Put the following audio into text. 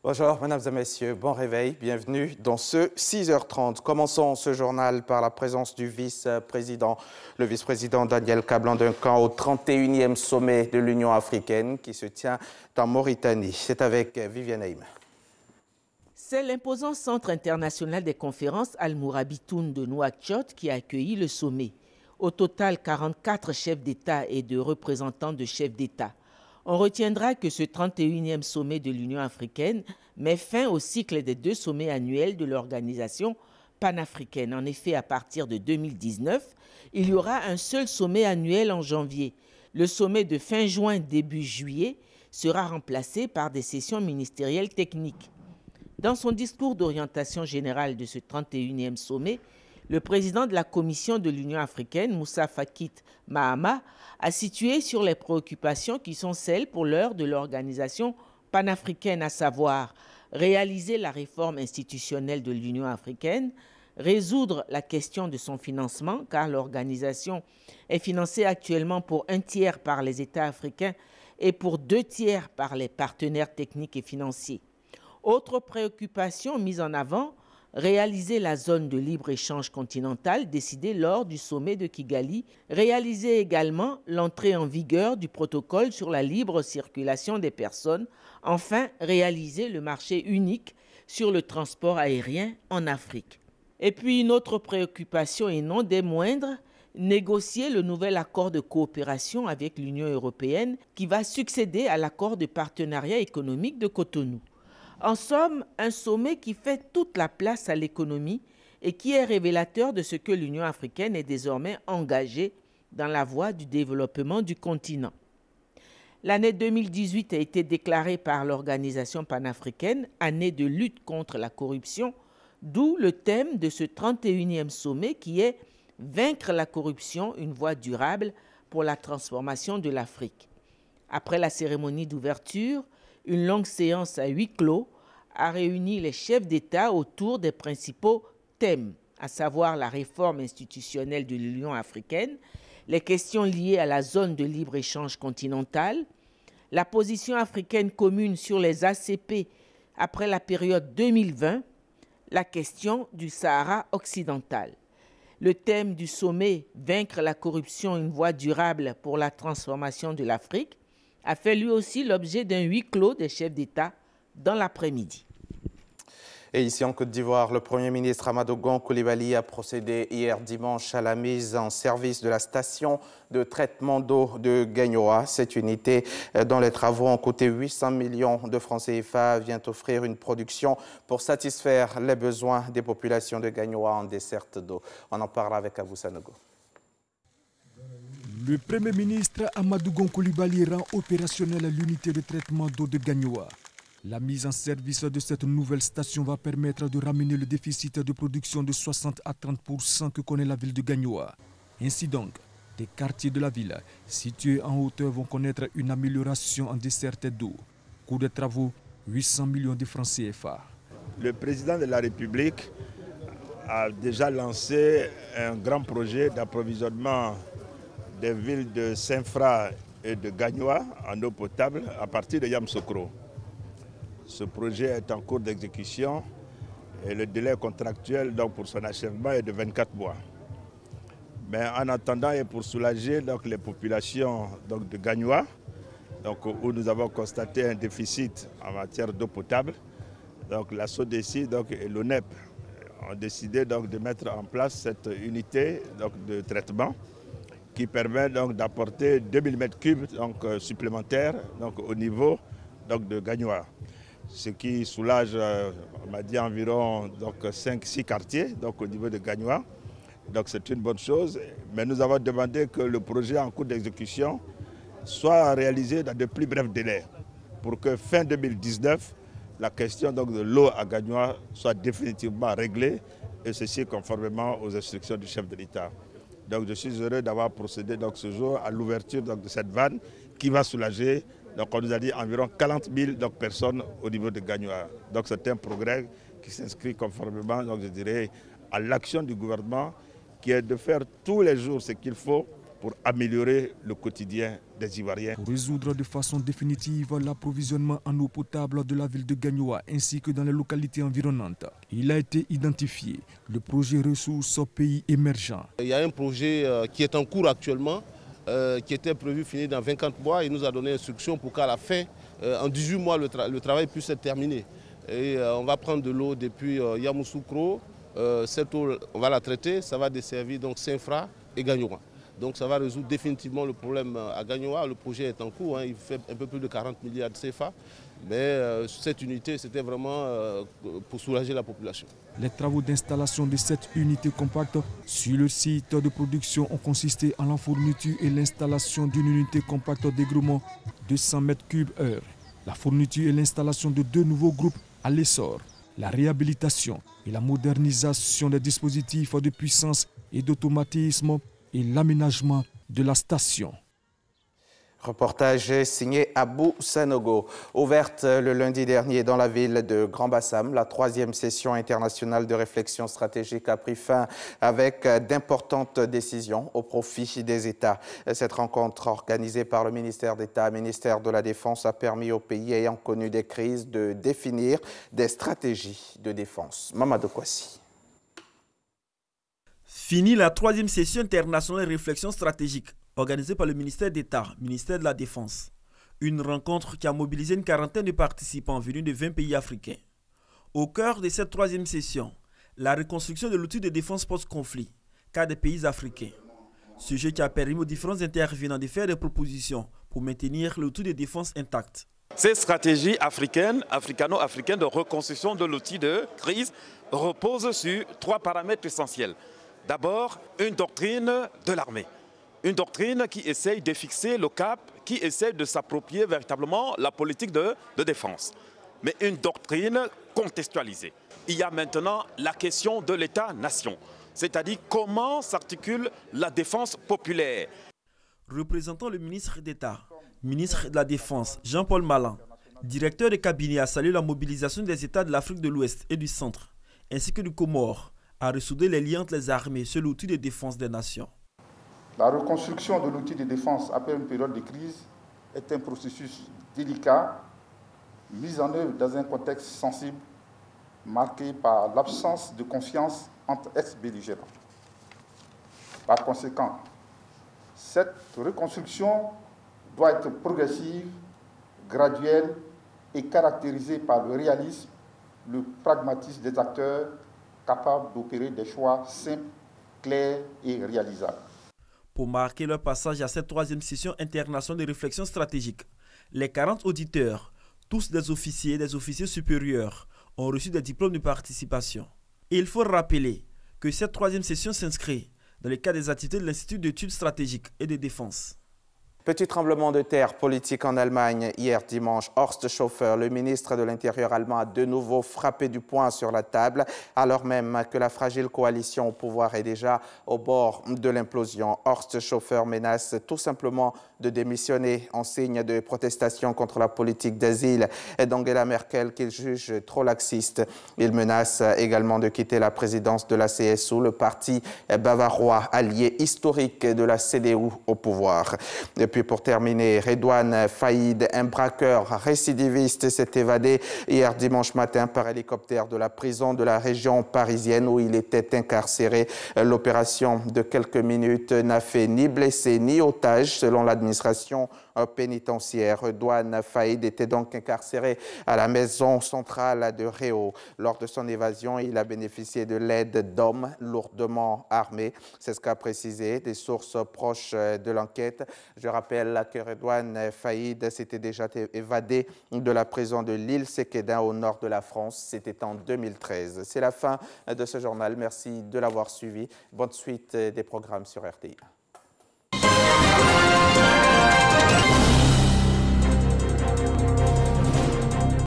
Bonjour, mesdames et messieurs, bon réveil, bienvenue dans ce 6h30. Commençons ce journal par la présence du vice-président, le vice-président Daniel Kablan-Duncan au 31e sommet de l'Union africaine qui se tient en Mauritanie. C'est avec Viviane Haïm. C'est l'imposant Centre international des conférences Al-Mourabitoun de Nouakchott qui a accueilli le sommet. Au total, 44 chefs d'État et de représentants de chefs d'État. On retiendra que ce 31e sommet de l'Union africaine met fin au cycle des 2 sommets annuels de l'organisation panafricaine. En effet, à partir de 2019, il y aura un seul sommet annuel en janvier. Le sommet de fin juin, début juillet sera remplacé par des sessions ministérielles techniques. Dans son discours d'orientation générale de ce 31e sommet, le président de la Commission de l'Union africaine, Moussa Faki Mahamat, a situé sur les préoccupations qui sont celles pour l'heure de l'organisation panafricaine, à savoir réaliser la réforme institutionnelle de l'Union africaine, résoudre la question de son financement, car l'organisation est financée actuellement pour 1/3 par les États africains et pour 2/3 par les partenaires techniques et financiers. Autre préoccupation mise en avant, réaliser la zone de libre-échange continentale décidée lors du sommet de Kigali, réaliser également l'entrée en vigueur du protocole sur la libre circulation des personnes, enfin réaliser le marché unique sur le transport aérien en Afrique. Et puis une autre préoccupation et non des moindres, négocier le nouvel accord de coopération avec l'Union européenne qui va succéder à l'accord de partenariat économique de Cotonou. En somme, un sommet qui fait toute la place à l'économie et qui est révélateur de ce que l'Union africaine est désormais engagée dans la voie du développement du continent. L'année 2018 a été déclarée par l'organisation panafricaine année de lutte contre la corruption, d'où le thème de ce 31e sommet qui est « Vaincre la corruption, une voie durable pour la transformation de l'Afrique ». Après la cérémonie d'ouverture, une longue séance à huis clos a réuni les chefs d'État autour des principaux thèmes, à savoir la réforme institutionnelle de l'Union africaine, les questions liées à la zone de libre-échange continentale, la position africaine commune sur les ACP après la période 2020, la question du Sahara occidental. Le thème du sommet « Vaincre la corruption, une voie durable pour la transformation de l'Afrique » a fait lui aussi l'objet d'un huis clos des chefs d'État dans l'après-midi. Et ici en Côte d'Ivoire, le Premier ministre Amadou Gon Coulibaly a procédé hier dimanche à la mise en service de la station de traitement d'eau de Gagnoa. Cette unité, dont les travaux ont coûté 800 millions de francs CFA, vient offrir une production pour satisfaire les besoins des populations de Gagnoa en desserte d'eau. On en parle avec Abou Sanogo. Le Premier ministre Amadou Gon Coulibaly rend opérationnelle l'unité de traitement d'eau de Gagnoa. La mise en service de cette nouvelle station va permettre de ramener le déficit de production de 60 à 30% que connaît la ville de Gagnoa. Ainsi donc, des quartiers de la ville situés en hauteur vont connaître une amélioration en desserte d'eau. Coût de travaux, 800 millions de francs CFA. Le président de la République a déjà lancé un grand projet d'approvisionnement des villes de Saint-Fra et de Gagnoa en eau potable à partir de Yamsokro. Ce projet est en cours d'exécution et le délai contractuel donc, pour son achèvement est de 24 mois. Mais en attendant et pour soulager donc, les populations donc, de Gagnoa, donc, où nous avons constaté un déficit en matière d'eau potable, donc, la SODECI donc, et l'ONEP ont décidé donc, de mettre en place cette unité donc, de traitement qui permet d'apporter 2000 m3 donc, supplémentaires donc, au niveau donc, de Gagnoa. Ce qui soulage, on m'a dit, environ 5-6 quartiers donc, au niveau de Gagnoa. Donc c'est une bonne chose. Mais nous avons demandé que le projet en cours d'exécution soit réalisé dans de plus brefs délais pour que fin 2019, la question donc, de l'eau à Gagnoa soit définitivement réglée et ceci conformément aux instructions du chef de l'État. Donc je suis heureux d'avoir procédé donc, ce jour à l'ouverture de cette vanne qui va soulager, donc on nous a dit environ 40 000 donc, personnes au niveau de Gagnoa. Donc c'est un progrès qui s'inscrit conformément, donc, je dirais, à l'action du gouvernement qui est de faire tous les jours ce qu'il faut pour améliorer le quotidien des Ivoiriens. Pour résoudre de façon définitive l'approvisionnement en eau potable de la ville de Gagnoa ainsi que dans les localités environnantes, il a été identifié le projet Ressources Pays Émergents. Il y a un projet qui est en cours actuellement, qui était prévu finir dans 24 mois. Il nous a donné instruction pour qu'à la fin, en 18 mois, le travail puisse être terminé. Et on va prendre de l'eau depuis Yamoussoukro. Cette eau, on va la traiter, ça va desservir donc Saint-Fra et Gagnoa. Donc ça va résoudre définitivement le problème à Gagnoa. Le projet est en cours, il fait un peu plus de 40 milliards de CFA. Mais cette unité, c'était vraiment pour soulager la population. Les travaux d'installation de cette unité compacte sur le site de production ont consisté en la fourniture et l'installation d'une unité compacte d'égrement de 100 m3/h. La fourniture et l'installation de 2 nouveaux groupes à l'essor. La réhabilitation et la modernisation des dispositifs de puissance et d'automatisme et l'aménagement de la station. Reportage signé Abou Sanogo. Ouverte le lundi dernier dans la ville de Grand-Bassam, la 3e session internationale de réflexion stratégique a pris fin avec d'importantes décisions au profit des États. Cette rencontre organisée par le ministère d'État, ministère de la Défense, a permis aux pays ayant connu des crises de définir des stratégies de défense. Mamadou Kwasi. Fini la 3e session internationale de réflexion stratégique organisée par le ministère d'État, ministère de la Défense. Une rencontre qui a mobilisé une quarantaine de participants venus de 20 pays africains. Au cœur de cette 3e session, la reconstruction de l'outil de défense post-conflit, cas des pays africains. Sujet qui a permis aux différents intervenants de faire des propositions pour maintenir l'outil de défense intact. Cette stratégie africaine, africano-africaine de reconstruction de l'outil de crise repose sur 3 paramètres essentiels. D'abord, une doctrine de l'armée. Une doctrine qui essaye de fixer le cap, qui essaye de s'approprier véritablement la politique de défense. Mais une doctrine contextualisée. Il y a maintenant la question de l'État-nation, c'est-à-dire comment s'articule la défense populaire. Représentant le ministre d'État, ministre de la Défense, Jean-Paul Malan, directeur de cabinet, a salué la mobilisation des États de l'Afrique de l'Ouest et du Centre, ainsi que du Comore, à ressouder les liens entre les armées sur l'outil de défense des nations. La reconstruction de l'outil de défense après une période de crise est un processus délicat, mis en œuvre dans un contexte sensible, marqué par l'absence de confiance entre ex-belligérants. Par conséquent, cette reconstruction doit être progressive, graduelle et caractérisée par le réalisme, le pragmatisme des acteurs capables d'opérer des choix simples, clairs et réalisables. Pour marquer leur passage à cette 3e session internationale de réflexion stratégique, les 40 auditeurs, tous des officiers supérieurs, ont reçu des diplômes de participation. Et il faut rappeler que cette 3e session s'inscrit dans le cadre des activités de l'Institut d'études stratégiques et de défense. Petit tremblement de terre politique en Allemagne hier dimanche. Horst Schäufer, le ministre de l'Intérieur allemand, a de nouveau frappé du poing sur la table, alors même que la fragile coalition au pouvoir est déjà au bord de l'implosion. Horst Schäufer menace tout simplement de démissionner en signe de protestation contre la politique d'asile d'Angela Merkel qu'il juge trop laxiste. Il menace également de quitter la présidence de la CSU, le parti bavarois allié historique de la CDU au pouvoir. Et puis pour terminer, Redouane Faïd, un braqueur récidiviste, s'est évadé hier dimanche matin par hélicoptère de la prison de la région parisienne où il était incarcéré. L'opération de quelques minutes n'a fait ni blessé ni otage selon l'administration pénitentiaire. Redouane Faïd était donc incarcéré à la maison centrale de Réau. Lors de son évasion, il a bénéficié de l'aide d'hommes lourdement armés. C'est ce qu'a précisé des sources proches de l'enquête. Je rappelle que Redouane Faïd s'était déjà évadé de la prison de l'île Séquedin au nord de la France. C'était en 2013. C'est la fin de ce journal. Merci de l'avoir suivi. Bonne suite des programmes sur RTI.